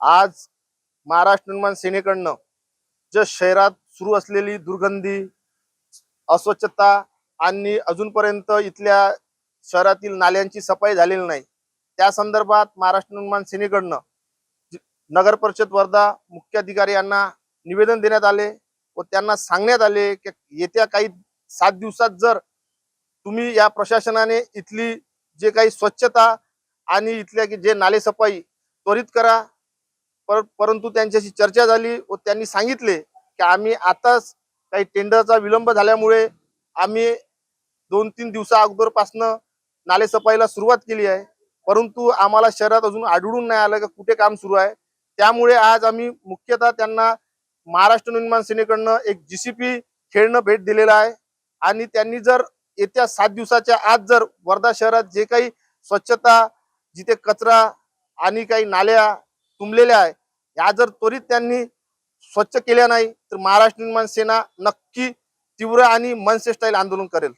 आज महाराष्ट्र निर्माण सेनेकडनं जे शहरात सुरू असलेली दुर्गंधी, अस्वच्छता आणि अजूनपर्यंत इथल्या शहरातील नाल्यांची सफाई झालेली नाही, त्या संदर्भात महाराष्ट्र निर्माण सेनेकडनं नगर परिषद वर्धा मुख्याधिकारी यांना निवेदन देण्यात आले व त्यांना सांगण्यात आले की येत्या काही 7 दिवसात जर तुम्ही या प्रशासनाने इथली जे काही स्वच्छता आणि इथल्या की जे नाले सफाई त्वरित करा. परंतु त्यांच्याशी चर्चा झाली व त्यांनी सांगितले की आम्ही आताच काही टेंडरचा विलंब झाल्यामुळे आम्ही 2-3 दिवसा अगोदरपासनं नालेसफाईला सुरुवात केली आहे, परंतु आम्हाला शहरात अजून आढळून नाही आलं की कुठे काम सुरू आहे. त्यामुळे आज आम्ही मुख्यतः त्यांना महाराष्ट्र निर्माण सेनेकडनं एक जीसीपी खेळणं भेट दिलेला आहे आणि त्यांनी जर येत्या 7 दिवसाच्या आत जर वर्धा शहरात जे काही स्वच्छता, जिथे कचरा आणि काही नाल्या तुंबलेल्या आहे, या जर त्वरित त्यांनी स्वच्छ केल्या नाही तर महाराष्ट्र निर्माण सेना नक्की तीव्र आणि मनसे स्टाईल आंदोलन करेल.